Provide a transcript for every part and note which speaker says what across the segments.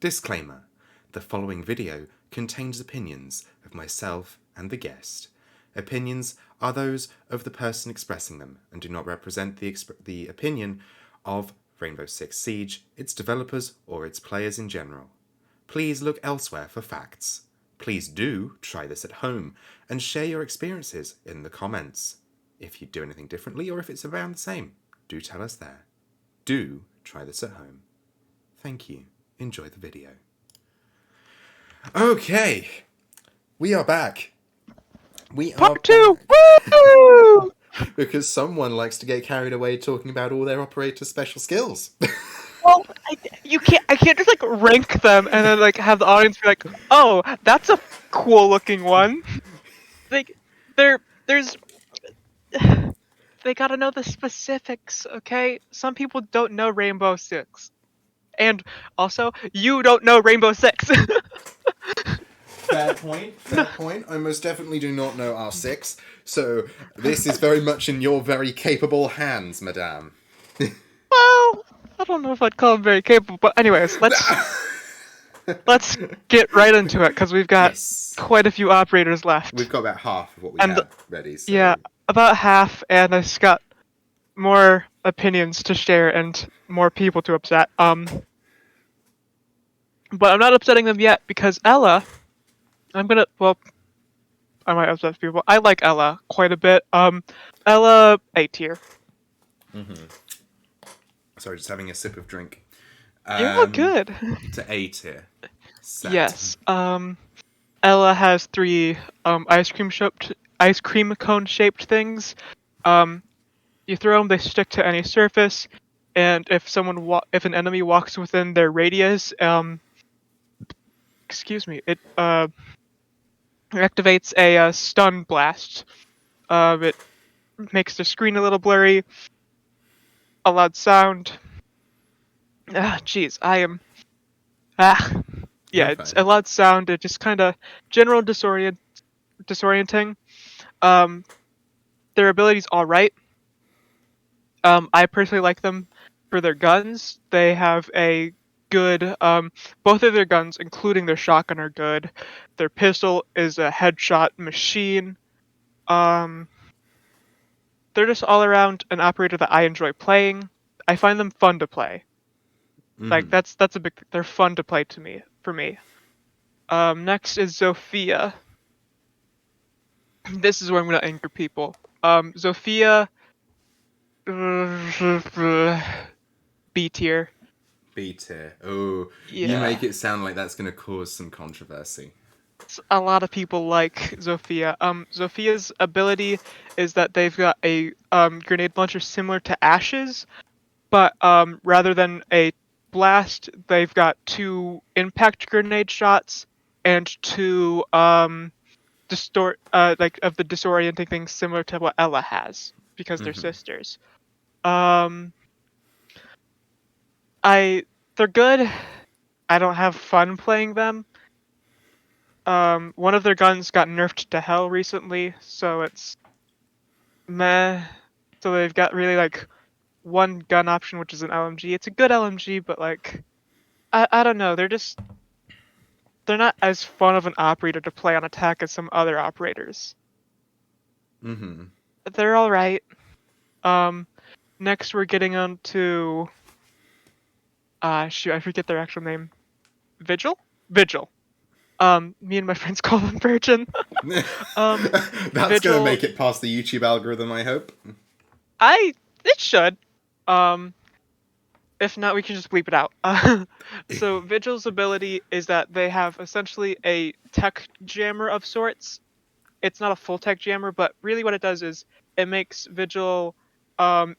Speaker 1: Disclaimer: the following video contains opinions of myself and the guest. Opinions are those of the person expressing them and do not represent the opinion of Rainbow Six Siege, its developers, or its players in general. Please look elsewhere for facts. Please do try this at home and share your experiences in the comments. If you do anything differently or if it's around the same, do tell us there. Do try this at home. Thank you. Enjoy the video. Okay, we are back. We are
Speaker 2: Part 2!
Speaker 1: back.
Speaker 2: Woo!
Speaker 1: Because someone likes to get carried away talking about all their operator special skills.
Speaker 2: Well, I can't just like rank them and then like have the audience be like, oh, that's a cool looking one. Like, there's they gotta know the specifics, okay? Some people don't know Rainbow Six. And also, you don't know Rainbow Six.
Speaker 1: Fair point, fair point. I most definitely do not know R6, so this is very much in your very capable hands, madame.
Speaker 2: Well, I don't know if I'd call him very capable, but anyways, let's get right into it because we've got
Speaker 1: Yes.
Speaker 2: quite a few operators left.
Speaker 1: We've got about half of what we
Speaker 2: And-
Speaker 1: had ready. So.
Speaker 2: Yeah, about half, and I've got more opinions to share and more people to upset. But I'm not upsetting them yet because Ella, I might upset people. I like Ella quite a bit. Ella A tier.
Speaker 1: Sorry, just having a sip of drink.
Speaker 2: You're all good.
Speaker 1: To A tier. Set.
Speaker 2: Yes. Ella has 3 ice cream cone shaped things. You throw them, they stick to any surface, and if an enemy walks within their radius, it activates a stun blast. It makes the screen a little blurry, a loud sound. Yeah, it's a loud sound. It just kind of general disorienting. Their ability's all right. I personally like them for their guns. They have a good, both of their guns, including their shotgun, are good. Their pistol is a headshot machine. They're just all around an operator that I enjoy playing. I find them fun to play. Like that's a big. They're fun to play for me. Next is Zofia. This is where I'm gonna anger people. Zofia. B tier.
Speaker 1: B tier. Oh,
Speaker 2: Yeah.
Speaker 1: You make it sound like that's going to cause some controversy.
Speaker 2: A lot of people like Zofia. Zofia's ability is that they've got a grenade launcher similar to Ash's, but rather than a blast, they've got 2 impact grenade shots and 2 of the disorienting things similar to what Ella has because they're sisters. They're good. I don't have fun playing them. One of their guns got nerfed to hell recently, so it's meh. So they've got really like one gun option, which is an LMG. It's a good LMG, but like, I don't know. They're not as fun of an operator to play on attack as some other operators. They're all right. Next we're getting on to shoot, I forget their actual name. Vigil. Me and my friends call them Virgin.
Speaker 1: That's
Speaker 2: Vigil,
Speaker 1: gonna make it past the YouTube algorithm, I hope.
Speaker 2: It should. If not, we can just bleep it out. So Vigil's ability is that they have essentially a tech jammer of sorts. It's not a full tech jammer, but really what it does is it makes Vigil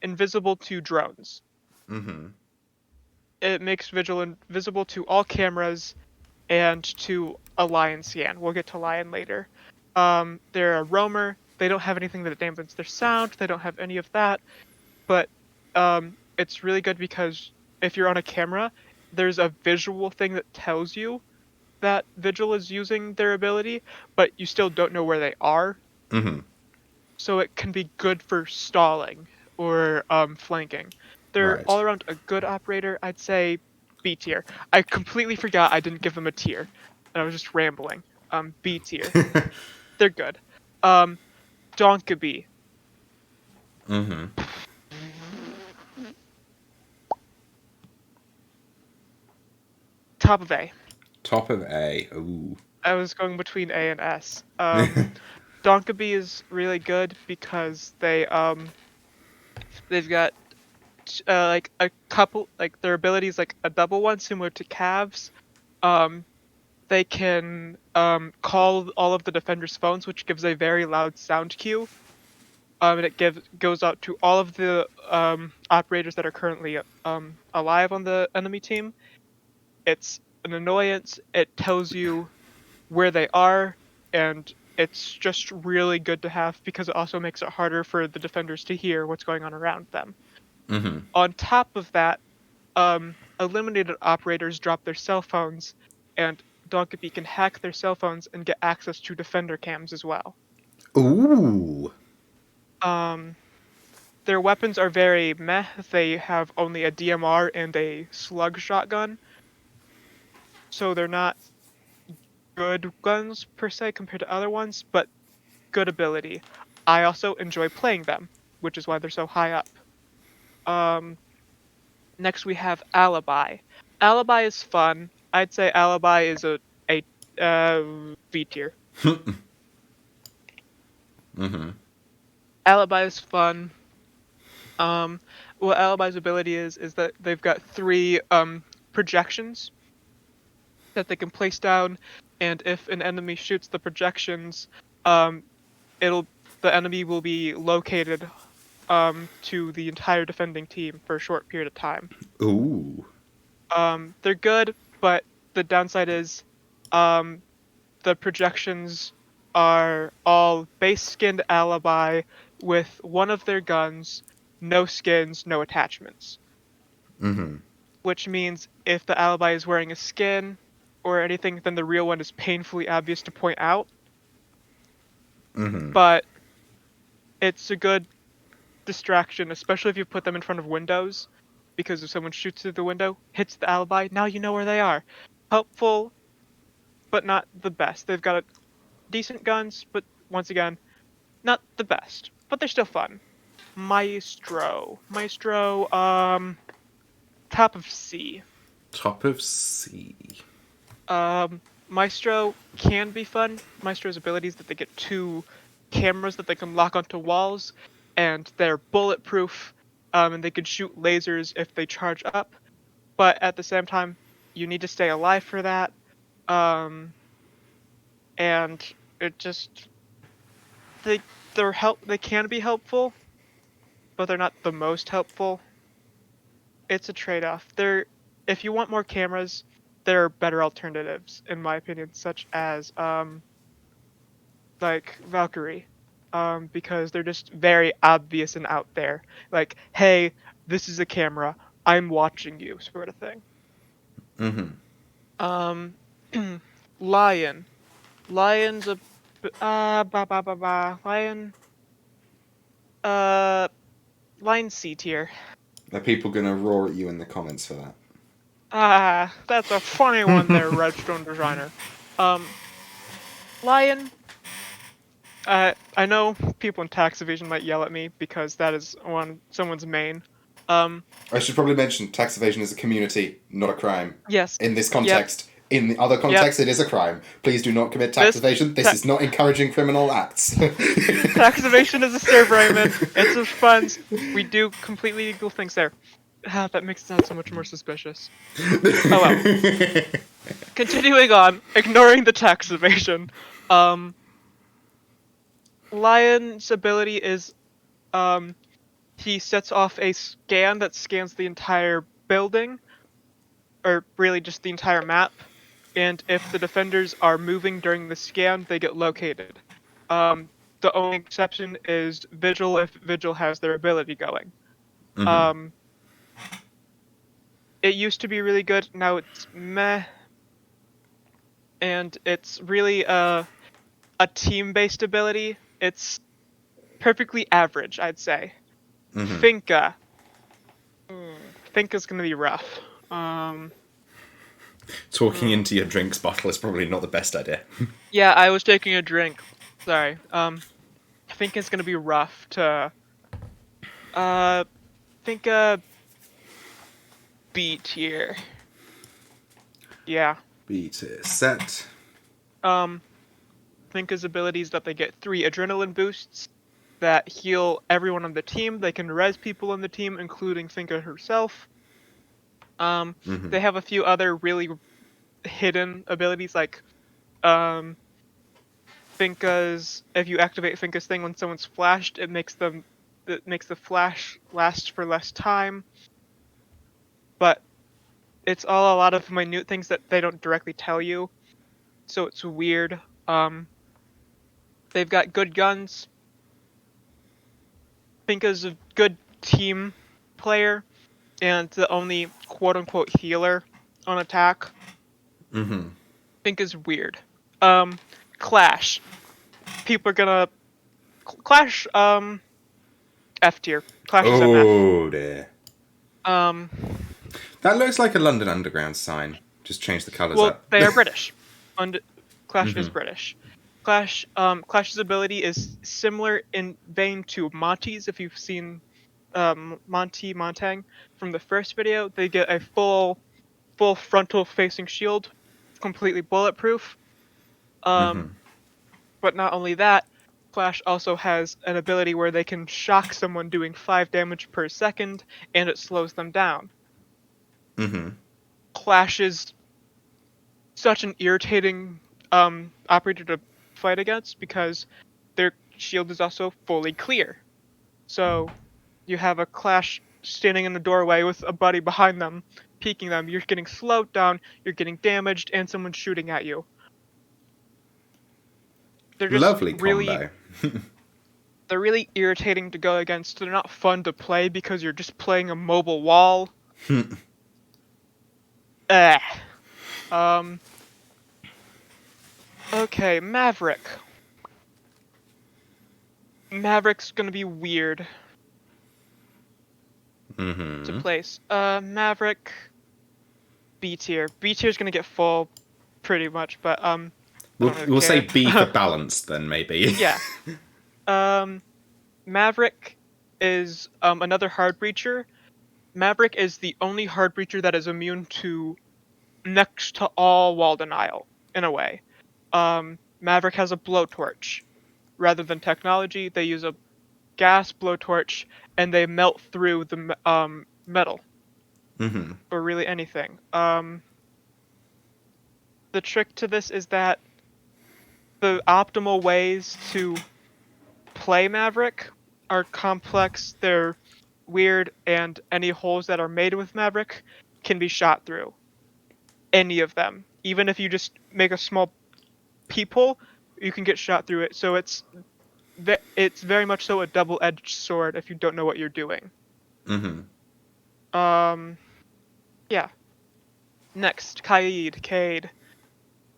Speaker 2: invisible to drones. It makes Vigil invisible to all cameras and to a lion scan. We'll get to lion later. They're a roamer. They don't have anything that dampens their sound. They don't have any of that. But it's really good because if you're on a camera, there's a visual thing that tells you that Vigil is using their ability, but you still don't know where they are. So it can be good for stalling or flanking. They're all around a good operator. I'd say B tier. I completely forgot I didn't give them a tier, and I was just rambling. B tier. They're good. Donkabee.
Speaker 1: Mm-hmm.
Speaker 2: Top of A.
Speaker 1: Top of A. Ooh.
Speaker 2: I was going between A and S. Donkabee is really good because they've got like a couple, like their abilities like a double one similar to Cavs. Um, they can call all of the defenders' phones, which gives a very loud sound cue. And it goes out to all of the operators that are currently alive on the enemy team. It's an annoyance. It tells you where they are, and it's just really good to have because it also makes it harder for the defenders to hear what's going on around them.
Speaker 1: Mm-hmm.
Speaker 2: On top of that, eliminated operators drop their cell phones, and Donkabee can hack their cell phones and get access to defender cams as well.
Speaker 1: Ooh.
Speaker 2: Um, their weapons are very meh. They have only a DMR and a slug shotgun, so they're not good guns per se compared to other ones, but good ability. I also enjoy playing them, which is why they're so high up. Um, Next we have Alibi. Alibi is fun. I'd say Alibi is a V tier.
Speaker 1: Mm-hmm.
Speaker 2: Alibi is fun. What Alibi's ability is that they've got three projections that they can place down, and if an enemy shoots the projections, um, it'll the enemy will be located to the entire defending team for a short period of time.
Speaker 1: Ooh.
Speaker 2: They're good, but the downside is, um, the projections are all base skinned Alibi with one of their guns, no skins, no attachments.
Speaker 1: Mm-hmm.
Speaker 2: Which means if the Alibi is wearing a skin or anything, then the real one is painfully obvious to point out.
Speaker 1: Mm-hmm.
Speaker 2: But it's a good distraction, especially if you put them in front of windows, because if someone shoots through the window, hits the Alibi, now you know where they are. Helpful, but not the best. They've got decent guns, but once again, not the best. But they're still fun. Maestro. Top of C.
Speaker 1: Top of C.
Speaker 2: Maestro can be fun. Maestro's abilities that they get two cameras that they can lock onto walls, and they're bulletproof, and they can shoot lasers if they charge up. But at the same time, you need to stay alive for that. Um, and it just they they can be helpful, but they're not the most helpful. It's a trade-off. If you want more cameras, there are better alternatives in my opinion, such as like Valkyrie, because they're just very obvious and out there. Like, hey, this is a camera. I'm watching you, sort of thing.
Speaker 1: Mm-hmm.
Speaker 2: Um, Lion. Lion's a Lion. Uh, Lion C tier.
Speaker 1: Are people gonna roar at you in the comments for that?
Speaker 2: That's a funny one there, Redstone Designer. Lion. I know people in tax evasion might yell at me because that is someone's main.
Speaker 1: I should probably mention tax evasion is a community, not a crime.
Speaker 2: Yes.
Speaker 1: In this
Speaker 2: Yep.
Speaker 1: context. In the other context, it is a crime. Please do not commit tax evasion. This is not encouraging criminal acts.
Speaker 2: Tax evasion is a server I'm in. It's a fun. We do completely legal things there. That makes it sound so much more suspicious. Oh well. Continuing on, ignoring the tax evasion. Lion's ability is, he sets off a scan that scans the entire building, or really just the entire map, and if the defenders are moving during the scan, they get located. The only exception is Vigil if Vigil has their ability going.
Speaker 1: Mm-hmm.
Speaker 2: It used to be really good, now it's meh, and it's really a team-based ability. It's perfectly average, I'd say.
Speaker 1: Mm-hmm.
Speaker 2: Finka. Finka's gonna be rough.
Speaker 1: Talking into your drinks bottle is probably not the best idea.
Speaker 2: Yeah, I was taking a drink. Sorry. I think it's gonna be rough to think B tier. Yeah.
Speaker 1: B tier set.
Speaker 2: Think his abilities that they get 3 adrenaline boosts that heal everyone on the team. They can res people on the team, including Finka herself. They have a few other really hidden abilities, like Finka's. If you activate Finka's thing when someone's flashed, it makes the flash last for less time. But it's all a lot of minute things that they don't directly tell you, so it's weird. They've got good guns. Finka's a good team player and the only quote-unquote healer on attack. Finka's weird. Clash. People are gonna Clash. F tier. Clash is an F.
Speaker 1: Oh dear. That looks like a London Underground sign. Just change the colours
Speaker 2: Well,
Speaker 1: up.
Speaker 2: they are British. Clash is British. Clash's ability is similar in vein to Monty's. If you've seen Monty Montang from the first video, they get a full frontal facing shield, completely bulletproof. But not only that, Clash also has an ability where they can shock someone doing 5 damage per second, and it slows them down. Clash is such an irritating operator to fight against because their shield is also fully clear. So you have a Clash standing in the doorway with a buddy behind them, peeking them. You're getting slowed down, you're getting damaged, and someone's shooting at you. They're just
Speaker 1: Lovely
Speaker 2: really
Speaker 1: combo.
Speaker 2: they're really irritating to go against. They're not fun to play because you're just playing a mobile wall. Okay, Maverick. Maverick's gonna be weird to place. Maverick, B tier. B tier's gonna get full, pretty much, but
Speaker 1: We'll say B for balanced then, maybe.
Speaker 2: Yeah. Maverick is another hard breacher. Maverick is the only hard breacher that is immune to next to all wall denial, in a way. Maverick has a blowtorch. Rather than technology, they use a gas blowtorch, and they melt through the metal. Or really anything. The trick to this is that the optimal ways to play Maverick are complex, they're weird, and any holes that are made with Maverick can be shot through. Any of them. Even if you just make a small peephole, you can get shot through it. So it's very much so a double-edged sword if you don't know what you're doing. Yeah. Next, Cade.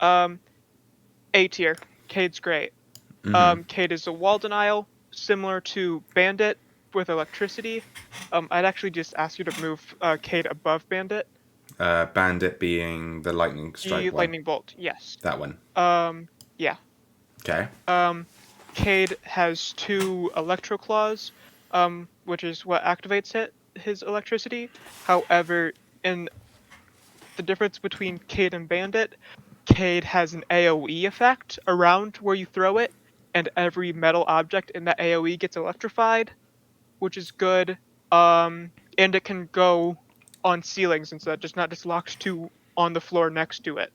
Speaker 2: A tier. Cade's great. Cade is a wall denial, similar to Bandit with electricity. I'd actually just ask you to move Cade above Bandit.
Speaker 1: Bandit being the lightning strike one.
Speaker 2: Lightning bolt, yes.
Speaker 1: That one.
Speaker 2: Yeah.
Speaker 1: Okay.
Speaker 2: Cade has 2 electro claws, which is what activates his electricity. However, in the difference between Cade and Bandit, Cade has an AoE effect around where you throw it, and every metal object in that AoE gets electrified, which is good. And it can go on ceilings instead, not just locked to on the floor next to it.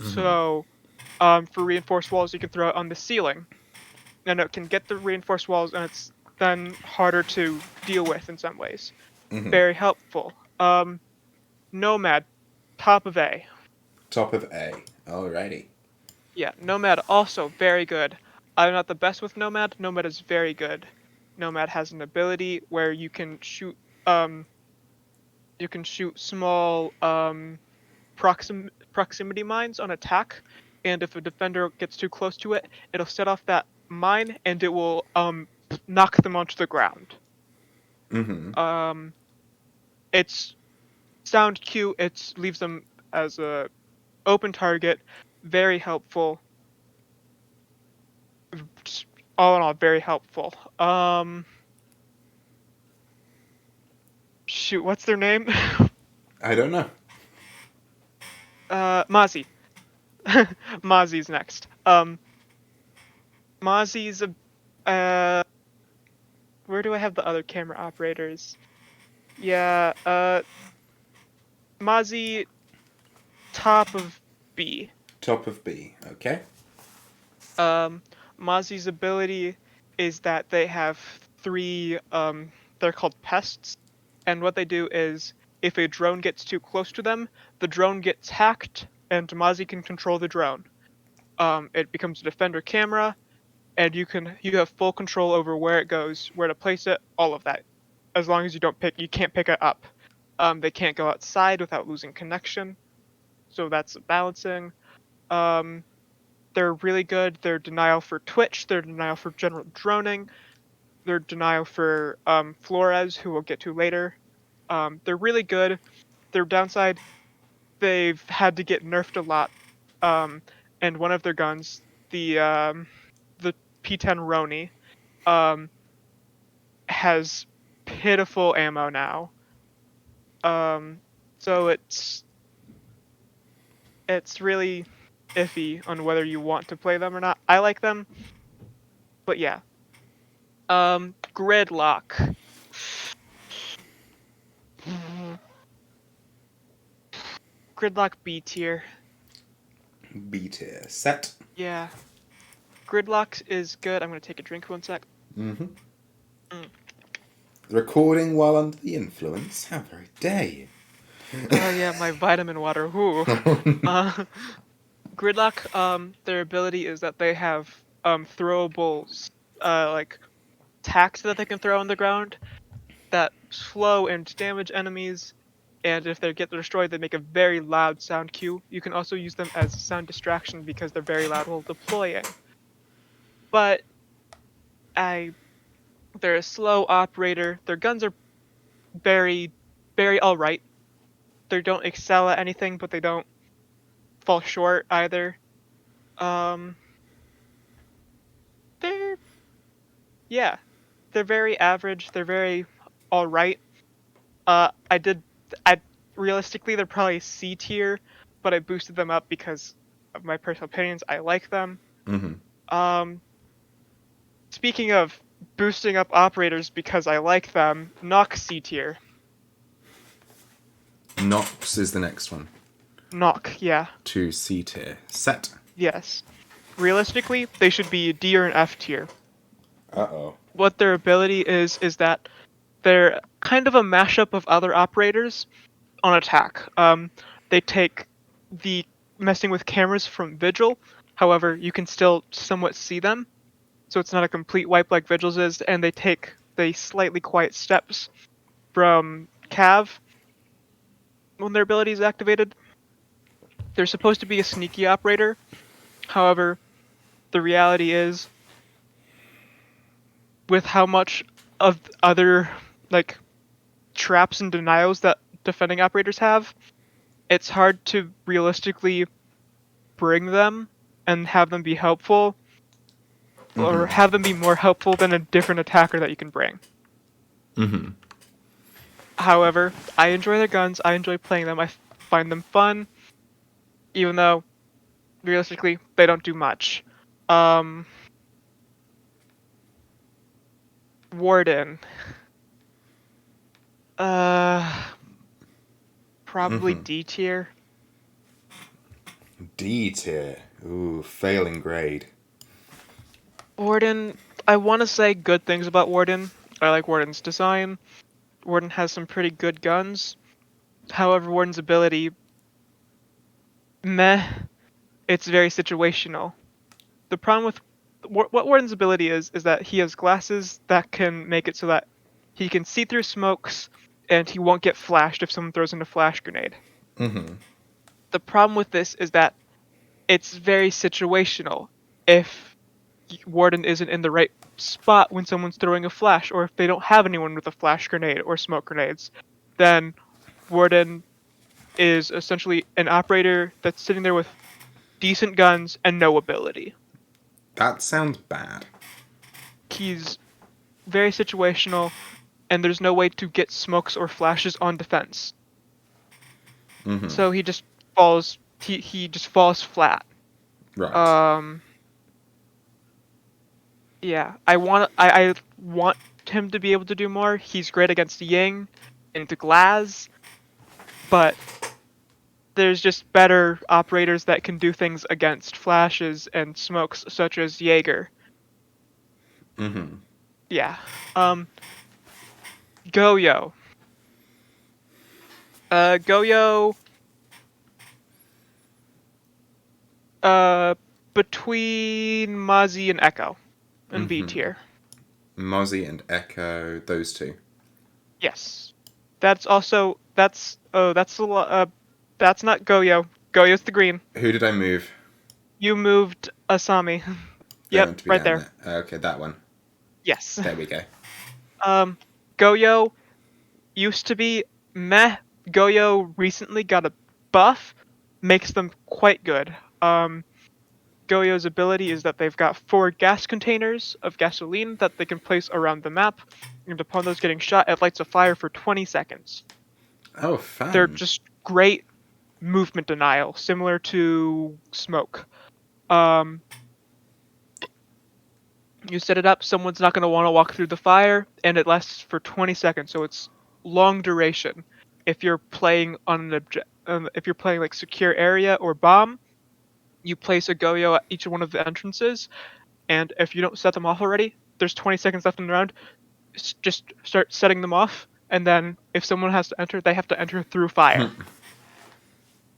Speaker 2: So, for reinforced walls, you can throw it on the ceiling, and it can get the reinforced walls, and it's then harder to deal with in some ways. Very helpful. Nomad, top of A.
Speaker 1: Top of A. Alrighty.
Speaker 2: Yeah, Nomad also very good. I'm not the best with Nomad. Nomad is very good. Nomad has an ability where you can shoot small proximity mines on attack, and if a defender gets too close to it, it'll set off that mine and it will knock them onto the ground. It's sound cute. It leaves them as a open target, very helpful. Just all in all, very helpful. Shoot, what's their name?
Speaker 1: I don't know.
Speaker 2: Mozzie. Mozzie's next. Mozzie's where do I have the other camera operators? Yeah, Mozzie, top of B.
Speaker 1: Top of B. Okay.
Speaker 2: Mozzie's ability is that they have three, they're called pests, and what they do is, if a drone gets too close to them, the drone gets hacked, and Mozzie can control the drone. It becomes a defender camera, and you have full control over where it goes, where to place it, all of that. As long as you can't pick it up. They can't go outside without losing connection, so that's balancing. They're really good. They're denial for Twitch. They're denial for general droning. They're denial for Flores, who we'll get to later. They're really good. Their downside, they've had to get nerfed a lot. And one of their guns, the P10 Roni, has pitiful ammo now. So it's really iffy on whether you want to play them or not. I like them, but yeah. Gridlock. Gridlock B tier.
Speaker 1: B tier. Set.
Speaker 2: Yeah. Gridlock is good. I'm gonna take a drink 1 sec.
Speaker 1: Mm-hmm. Recording while under the influence? How very dare you?
Speaker 2: Oh yeah, my vitamin water. Whoo. Gridlock, their ability is that they have throwable like tacks that they can throw on the ground that slow and damage enemies, and if they get destroyed, they make a very loud sound cue. You can also use them as sound distraction because they're very loud while deploying. But they're a slow operator. Their guns are very, very alright. They don't excel at anything, but they don't fall short either. They're very average. They're very alright. Realistically, they're probably C tier, but I boosted them up because of my personal opinions. I like them.
Speaker 1: Mm-hmm.
Speaker 2: Speaking of boosting up operators because I like them, Nox C tier.
Speaker 1: Nox is the next one.
Speaker 2: Nox, yeah.
Speaker 1: To C tier. Set.
Speaker 2: Yes. Realistically, they should be D or an F tier.
Speaker 1: Uh-oh.
Speaker 2: What their ability is that they're kind of a mashup of other operators on attack. They take the messing with cameras from Vigil, however, you can still somewhat see them, so it's not a complete wipe like Vigil's is, and they take the slightly quiet steps from Cav when their ability is activated. They're supposed to be a sneaky operator, however, the reality is, with how much of other like traps and denials that defending operators have, it's hard to realistically bring them and have them be helpful, or have them be more helpful than a different attacker that you can bring.
Speaker 1: Mm-hmm.
Speaker 2: However, I enjoy their guns, I enjoy playing them, I find them fun, even though, realistically, they don't do much. Warden. Probably D tier.
Speaker 1: D tier. Ooh, failing grade.
Speaker 2: Warden, I want to say good things about Warden. I like Warden's design. Warden has some pretty good guns. However, Warden's ability, meh, it's very situational. The problem with what Warden's ability is that he has glasses that can make it so that he can see through smokes and he won't get flashed if someone throws in a flash grenade.
Speaker 1: Mm-hmm.
Speaker 2: The problem with this is that it's very situational. If Warden isn't in the right spot when someone's throwing a flash, or if they don't have anyone with a flash grenade or smoke grenades, then Warden is essentially an operator that's sitting there with decent guns and no ability.
Speaker 1: That sounds bad.
Speaker 2: He's very situational, and there's no way to get smokes or flashes on defense.
Speaker 1: Mm-hmm.
Speaker 2: So he just falls. He just falls flat.
Speaker 1: Right.
Speaker 2: Yeah, I want him to be able to do more. He's great against Ying and Glaz, but there's just better operators that can do things against flashes and smokes, such as Jaeger.
Speaker 1: Mm-hmm.
Speaker 2: Yeah. Goyo. Goyo. Between Mozzie and Echo, in B tier.
Speaker 1: Mozzie and Echo, those two.
Speaker 2: Yes. That's also that's that's a lot. That's not Goyo. Goyo's the green.
Speaker 1: Who did I move?
Speaker 2: You moved Asami.
Speaker 1: They
Speaker 2: Yep,
Speaker 1: want to be
Speaker 2: right
Speaker 1: down
Speaker 2: there.
Speaker 1: there. Okay, that one.
Speaker 2: Yes.
Speaker 1: There we go.
Speaker 2: Goyo used to be meh. Goyo recently got a buff, makes them quite good. Goyo's ability is that they've got 4 gas containers of gasoline that they can place around the map, and upon those getting shot, it lights a fire for 20 seconds.
Speaker 1: Oh, fun.
Speaker 2: They're just great movement denial, similar to smoke. You set it up, someone's not going to want to walk through the fire, and it lasts for 20 seconds, so it's long duration. If you're playing on if you're playing like secure area or bomb, you place a Goyo at each one of the entrances, and if you don't set them off already, there's 20 seconds left in the round. Just start setting them off, and then if someone has to enter, they have to enter through fire.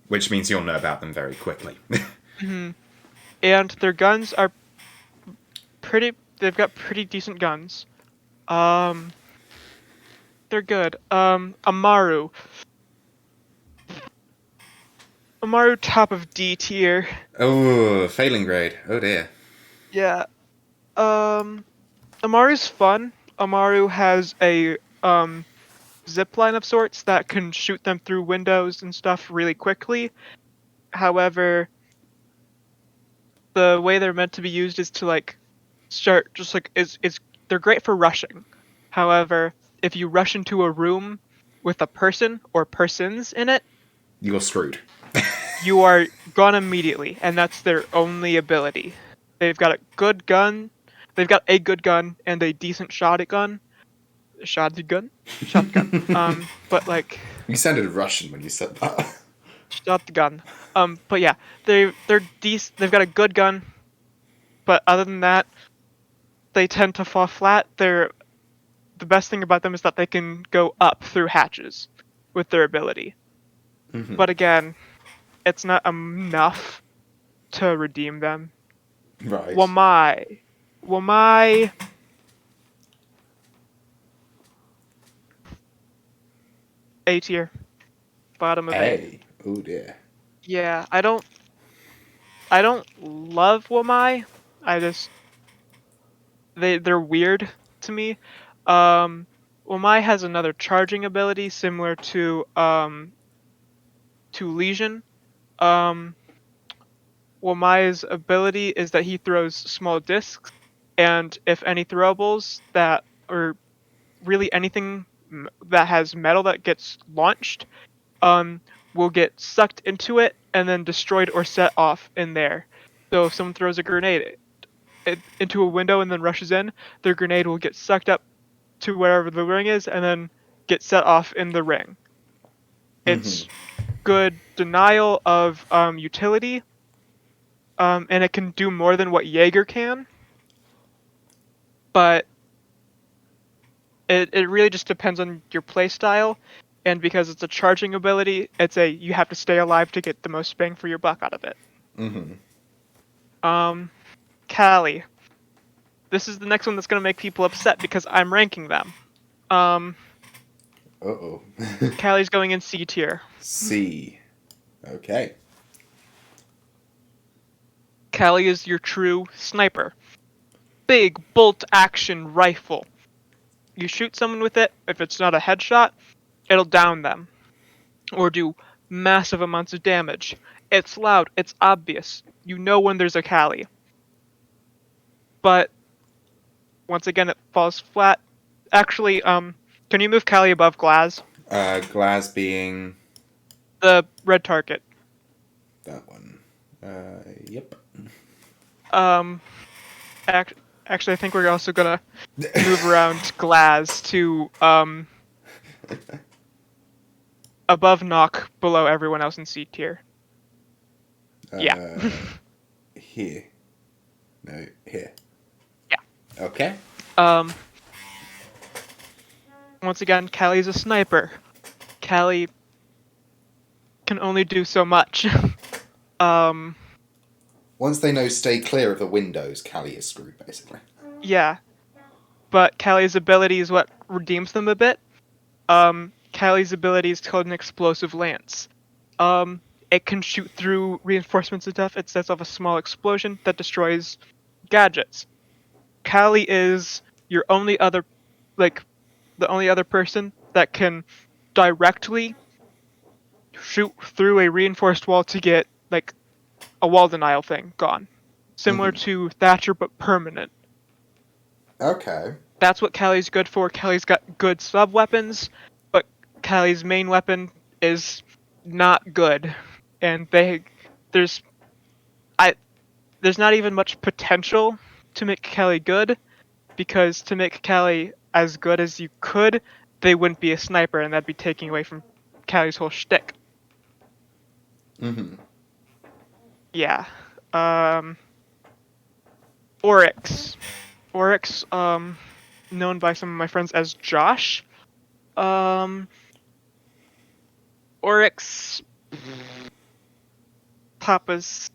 Speaker 1: Which means you'll know about them very quickly.
Speaker 2: Mm-hmm. And their guns are they've got pretty decent guns. They're good. Amaru, top of D tier.
Speaker 1: Oh, failing grade. Oh dear.
Speaker 2: Yeah. Amaru's fun. Amaru has a zip line of sorts that can shoot them through windows and stuff really quickly. However, the way they're meant to be used is to like start just like is they're great for rushing. However, if you rush into a room with a person or persons in it,
Speaker 1: You're screwed.
Speaker 2: you are gone immediately, and that's their only ability. They've got a good gun. They've got a good gun and a decent shotgun. Shotgun. But like
Speaker 1: You sounded Russian when you said that.
Speaker 2: shotgun. But yeah, they're decent. They've got a good gun, but other than that, they tend to fall flat. The best thing about them is that they can go up through hatches with their ability.
Speaker 1: Mm-hmm.
Speaker 2: But again, it's not enough to redeem them.
Speaker 1: Right.
Speaker 2: Wamai. A tier. Bottom of A.
Speaker 1: Oh dear.
Speaker 2: Yeah, I don't love Wamai. They're weird to me. Wamai has another charging ability similar to Lesion. Wamai's ability is that he throws small discs, and if any throwables that or really anything that has metal that gets launched, will get sucked into it and then destroyed or set off in there. So if someone throws a grenade into a window and then rushes in, their grenade will get sucked up to wherever the ring is and then get set off in the ring. It's good denial of utility, and it can do more than what Jaeger can, but it really just depends on your playstyle, and because it's a charging ability, you have to stay alive to get the most bang for your buck out of it. Callie. This is the next one that's going to make people upset because I'm ranking them.
Speaker 1: Uh-oh.
Speaker 2: Callie's going in C tier.
Speaker 1: C. Okay.
Speaker 2: Callie is your true sniper. Big bolt action rifle. You shoot someone with it, if it's not a headshot, it'll down them. Or do massive amounts of damage. It's loud, it's obvious. You know when there's a Callie. But once again, it falls flat. Actually, can you move Callie above Glaz?
Speaker 1: Glaz being
Speaker 2: The red target.
Speaker 1: that one. Yep.
Speaker 2: Actually, I think we're also gonna move around Glaz to above Nock, below everyone else in C tier. Yeah.
Speaker 1: Here. No, here.
Speaker 2: Yeah.
Speaker 1: Okay.
Speaker 2: Once again, Callie's a sniper. Callie can only do so much.
Speaker 1: Once they know stay clear of the windows, Callie is screwed, basically.
Speaker 2: Yeah. But Callie's ability is what redeems them a bit. Callie's ability is called an explosive lance. It can shoot through reinforcements and stuff. It sets off a small explosion that destroys gadgets. Callie is your only other, the only other person that can directly shoot through a reinforced wall to get, a wall denial thing gone. Similar to Thatcher, but permanent.
Speaker 1: Okay.
Speaker 2: That's what Callie's good for. Callie's got good sub-weapons, but Callie's main weapon is not good. And there's not even much potential to make Callie good, because to make Callie as good as you could, they wouldn't be a sniper, and that'd be taking away from Callie's whole shtick. Yeah. Oryx. Oryx, known by some of my friends as Josh. Oryx. Papa's.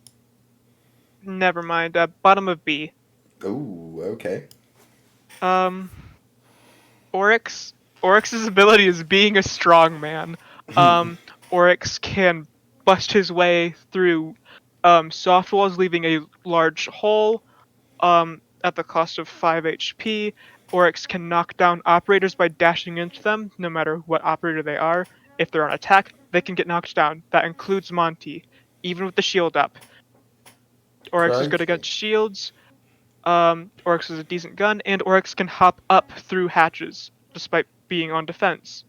Speaker 2: Never mind. Bottom of B.
Speaker 1: Ooh, okay.
Speaker 2: Oryx's ability is being a strong man. Oryx can bust his way through soft walls, leaving a large hole at the cost of 5 HP. Oryx can knock down operators by dashing into them, no matter what operator they are. If they're on attack, they can get knocked down. That includes Monty, even with the shield up. Oryx is good against shields. Oryx is a decent gun, and Oryx can hop up through hatches, despite being on defense.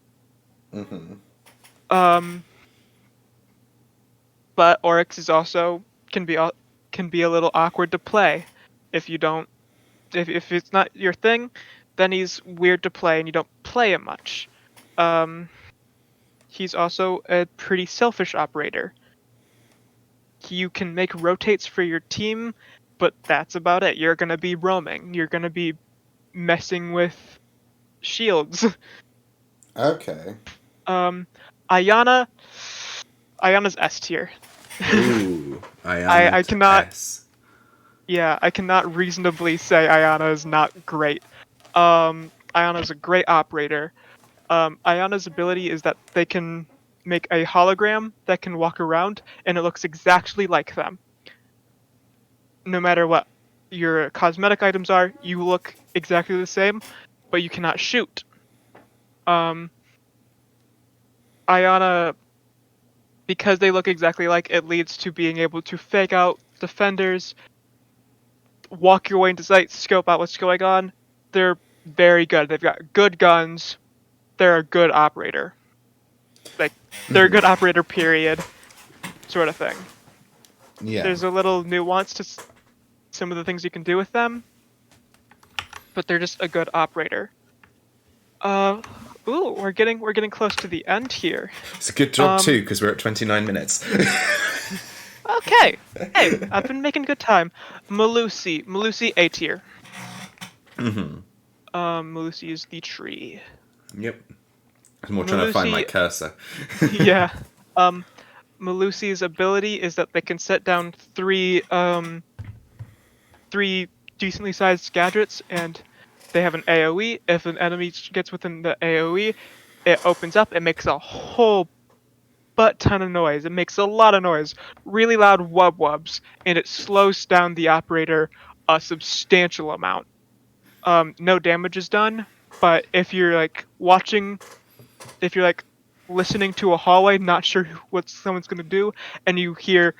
Speaker 2: But Oryx is also can be a little awkward to play. If it's not your thing, then he's weird to play, and you don't play him much. He's also a pretty selfish operator. You can make rotates for your team, but that's about it. You're gonna be roaming. You're gonna be messing with shields.
Speaker 1: Okay.
Speaker 2: Ayana's S tier.
Speaker 1: Ooh,
Speaker 2: I cannot.
Speaker 1: S.
Speaker 2: Yeah, I cannot reasonably say Ayana is not great. Ayana's a great operator. Ayana's ability is that they can make a hologram that can walk around, and it looks exactly like them. No matter what your cosmetic items are, you look exactly the same, but you cannot shoot. Ayana, because they look exactly like, it leads to being able to fake out defenders, walk your way into sight, scope out what's going on. They're very good. They've got good guns. They're a good operator. They're a good operator, period. Sort of thing.
Speaker 1: Yeah.
Speaker 2: There's a little nuance to some of the things you can do with them, but they're just a good operator. We're getting close to the end here.
Speaker 1: It's a good job too, because we're at 29 minutes.
Speaker 2: Okay. Hey, I've been making good time. Melusi A tier. Melusi is the tree.
Speaker 1: Yep. I'm more trying to find my cursor.
Speaker 2: Yeah. Melusi's ability is that they can set down three decently sized gadgets, and they have an AoE. If an enemy gets within the AoE, it opens up. It makes a whole butt ton of noise. It makes a lot of noise, really loud wub-wubs, and it slows down the operator a substantial amount. No damage is done, but if you're watching, if you're listening to a hallway, not sure what someone's gonna do, and you hear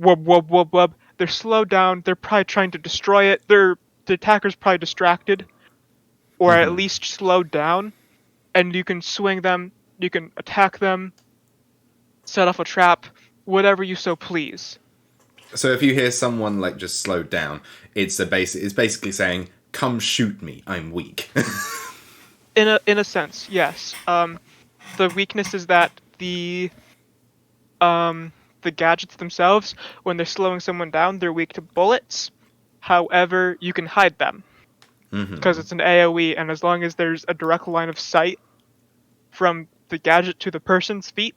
Speaker 2: wub wub wub wub. They're slowed down. They're probably trying to destroy it. The attacker's probably distracted, or at least slowed down, and you can swing them. You can attack them, set off a trap, whatever you so please.
Speaker 1: So if you hear someone like just slowed down, it's basically saying, "Come shoot me, I'm weak."
Speaker 2: In a sense, yes. The weakness is that the gadgets themselves, when they're slowing someone down, they're weak to bullets. However, you can hide them because it's an AoE, and as long as there's a direct line of sight from the gadget to the person's feet,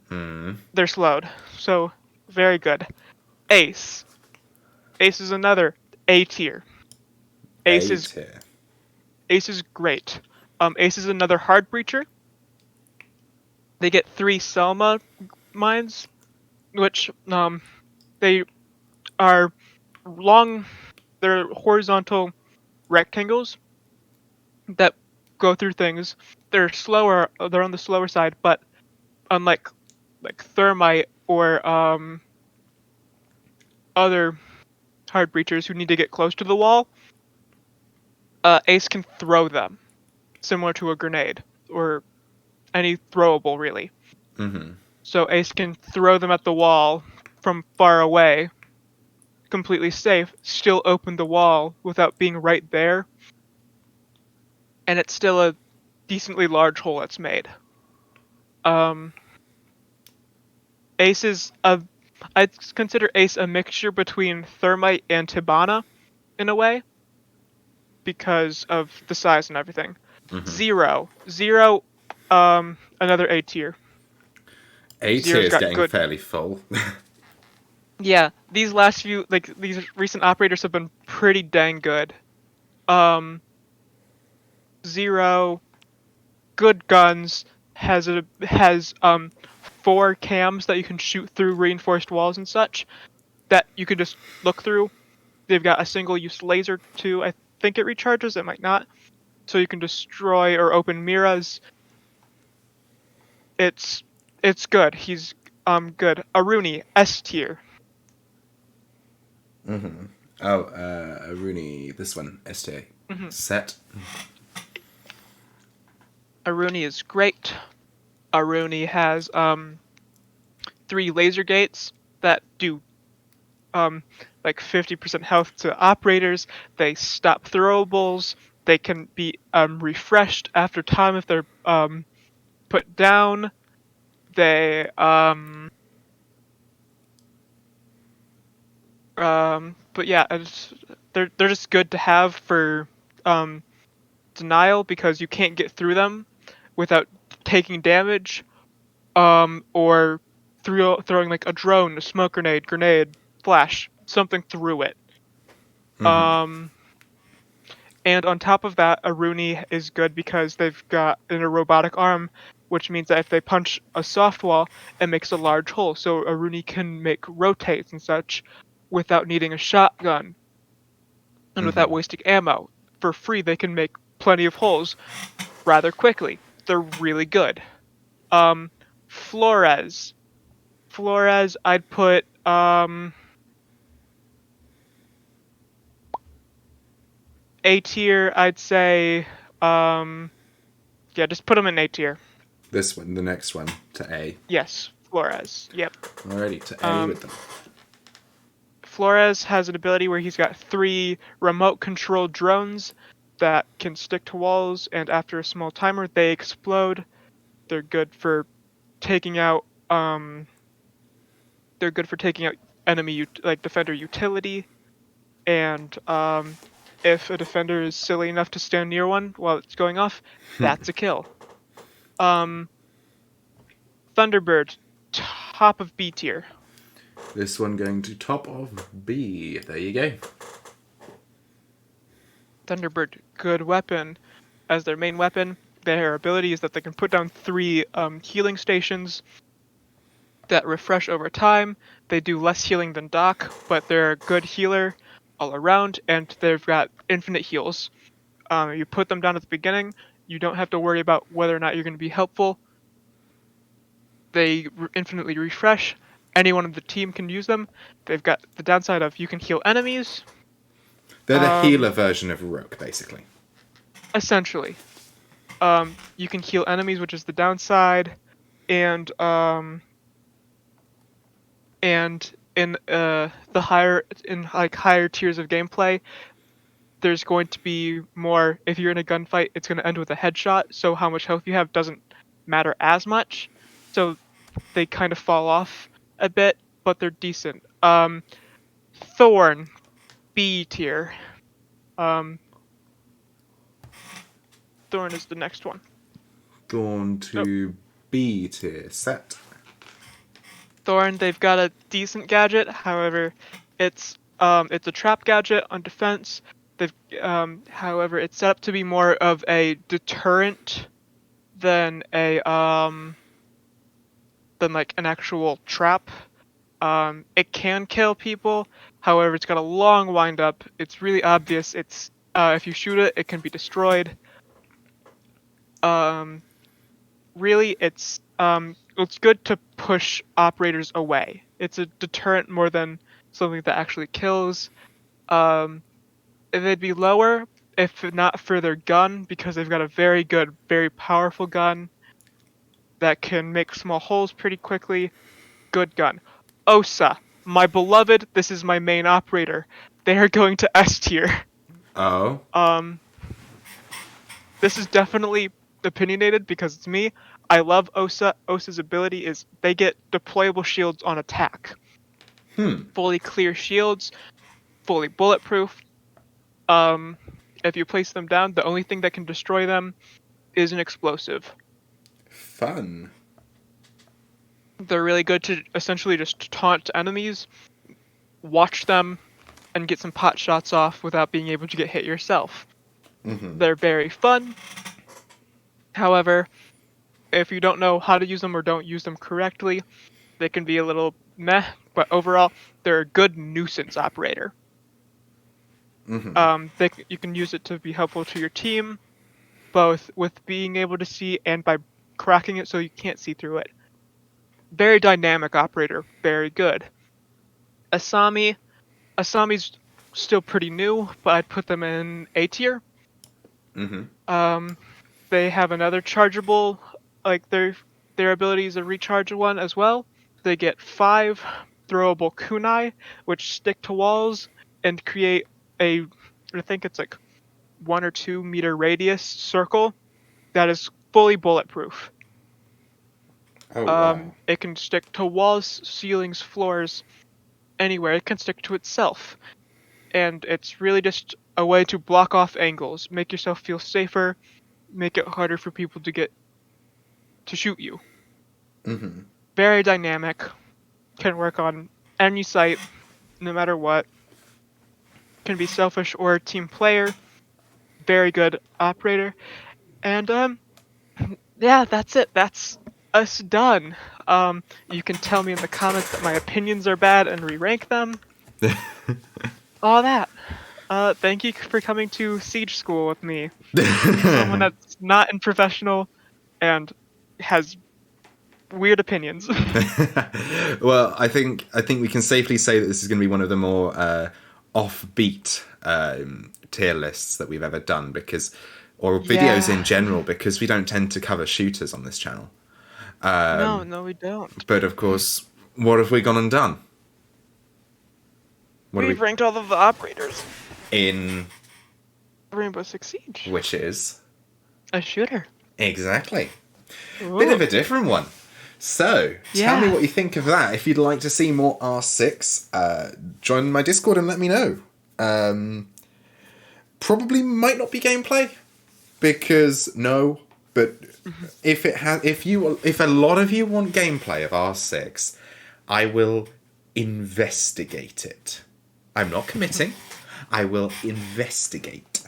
Speaker 2: they're slowed. So, very good. Ace. Ace is another A tier. Ace is great. Ace is another hard breacher. They get 3 Selma mines, which they are long. They're horizontal rectangles that go through things. They're slower. They're on the slower side, but unlike thermite or other hard breachers who need to get close to the wall, Ace can throw them, similar to a grenade or any throwable, really. So Ace can throw them at the wall from far away, completely safe, still open the wall without being right there, and it's still a decently large hole that's made. Ace is I'd consider Ace a mixture between Thermite and Hibana, in a way, because of the size and everything. Zero, another A tier.
Speaker 1: A tier is getting fairly full.
Speaker 2: Yeah, these recent operators have been pretty dang good. Zero, good guns, has 4 cams that you can shoot through reinforced walls and such that you can just look through. They've got a single-use laser too. I think it recharges, it might not. So you can destroy or open miras. It's good. He's good. Aruni, S tier.
Speaker 1: Oh, Aruni, this one, S tier. Set.
Speaker 2: Aruni is great. Aruni has 3 laser gates that do like 50% health to operators. They stop throwables. They can be refreshed after time if they're put down. They but yeah, they're just good to have for denial because you can't get through them without taking damage, or throwing like a drone, a smoke grenade, flash, something through it. And on top of that, Aruni is good because they've got a robotic arm, which means that if they punch a soft wall, it makes a large hole. So Aruni can make rotates and such without needing a shotgun and without wasting ammo. For free, they can make plenty of holes rather quickly. They're really good. Flores, I'd put A tier. I'd say yeah, just put them in A tier.
Speaker 1: This one, the next one, to A.
Speaker 2: Yes, Flores. Yep.
Speaker 1: Alrighty, to A with them.
Speaker 2: Flores has an ability where he's got 3 remote-controlled drones that can stick to walls, and after a small timer, they explode. They're good for taking out enemy defender utility, and if a defender is silly enough to stand near one while it's going off, that's a kill. Thunderbird, top of B tier.
Speaker 1: This one going to top of B. There you go.
Speaker 2: Thunderbird, good weapon. As their main weapon, their ability is that they can put down 3 healing stations that refresh over time. They do less healing than Doc, but they're a good healer all around, and they've got infinite heals. You put them down at the beginning, you don't have to worry about whether or not you're going to be helpful. They infinitely refresh. Anyone on the team can use them. They've got the downside of you can heal enemies.
Speaker 1: They're the healer version of Rook, basically.
Speaker 2: Essentially. You can heal enemies, which is the downside, and in higher tiers of gameplay, there's going to be more. If you're in a gunfight, it's going to end with a headshot, so how much health you have doesn't matter as much. So they kind of fall off a bit, but they're decent. Thorn, B tier. Thorn is the next one.
Speaker 1: Gone to B tier. Set.
Speaker 2: Thorn, they've got a decent gadget. However, it's a trap gadget on defense. However, it's set up to be more of a deterrent than like an actual trap. It can kill people. However, it's got a long wind up. It's really obvious. It's if you shoot it, it can be destroyed. Really, it's good to push operators away. It's a deterrent more than something that actually kills. They'd be lower if not for their gun, because they've got a very good, very powerful gun that can make small holes pretty quickly. Good gun. Osa, my beloved, this is my main operator. They are going to S tier.
Speaker 1: Oh.
Speaker 2: This is definitely opinionated because it's me. I love Osa. Osa's ability is they get deployable shields on attack. Fully clear shields, fully bulletproof. If you place them down, the only thing that can destroy them is an explosive.
Speaker 1: Fun.
Speaker 2: They're really good to essentially just taunt enemies, watch them, and get some pot shots off without being able to get hit yourself. They're very fun. However, if you don't know how to use them or don't use them correctly, they can be a little meh, but overall, they're a good nuisance operator. You can use it to be helpful to your team, both with being able to see and by cracking it so you can't see through it. Very dynamic operator, very good. Asami. Asami's still pretty new, but I'd put them in A tier. They have another chargeable, like their ability is a recharge one as well. They get 5 throwable kunai, which stick to walls and create I think it's like 1 or 2 meter radius circle that is fully bulletproof.
Speaker 1: Oh, wow.
Speaker 2: It can stick to walls, ceilings, floors, anywhere. It can stick to itself. And it's really just a way to block off angles, make yourself feel safer, make it harder for people to shoot you. Very dynamic. Can work on any site, no matter what. Can be selfish or a team player. Very good operator. And yeah, that's it. That's us done. You can tell me in the comments that my opinions are bad and re-rank them. All that. Thank you for coming to Siege School with me. Someone that's not in professional and has weird opinions.
Speaker 1: Well, I think we can safely say that this is going to be one of the more offbeat tier lists that we've ever done, or videos in general, because we don't tend to cover shooters on this channel.
Speaker 2: No, we don't.
Speaker 1: But of course, what have we gone and done?
Speaker 2: We've ranked all of the operators
Speaker 1: in
Speaker 2: Rainbow Six Siege,
Speaker 1: which is
Speaker 2: a shooter.
Speaker 1: Exactly.
Speaker 2: Ooh.
Speaker 1: Bit of a different one. So, tell me what you think of that. If you'd like to see more R6, join my Discord and let me know. Probably might not be gameplay, because but if a lot of you want gameplay of R6, I will investigate it. I'm not committing. I will investigate.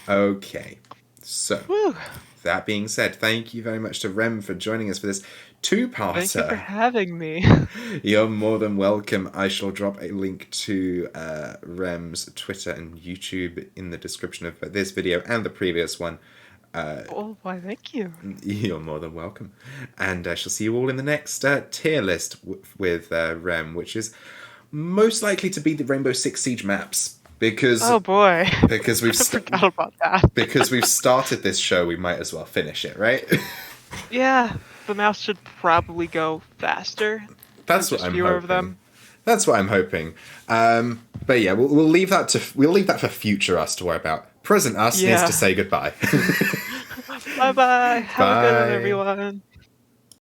Speaker 1: Okay. So, that being said, thank you very much to Rem for joining us for this two-parter.
Speaker 2: Thank you for having me.
Speaker 1: You're more than welcome. I shall drop a link to Rem's Twitter and YouTube in the description of this video and the previous one.
Speaker 2: Oh, why, thank you.
Speaker 1: You're more than welcome. And I shall see you all in the next tier list with Rem, which is most likely to be the Rainbow Six Siege maps. Because
Speaker 2: Oh boy.
Speaker 1: because we've
Speaker 2: I forgot about that.
Speaker 1: because we've started this show, we might as well finish it, right?
Speaker 2: Yeah, the mouse should probably go faster.
Speaker 1: That's
Speaker 2: There's
Speaker 1: what I'm
Speaker 2: fewer
Speaker 1: hoping.
Speaker 2: of them.
Speaker 1: That's what I'm hoping. But yeah, we'll leave that for future us to worry about. Present us needs
Speaker 2: Yeah.
Speaker 1: to say goodbye.
Speaker 2: Bye bye. Have a good one,
Speaker 1: Bye.
Speaker 2: everyone.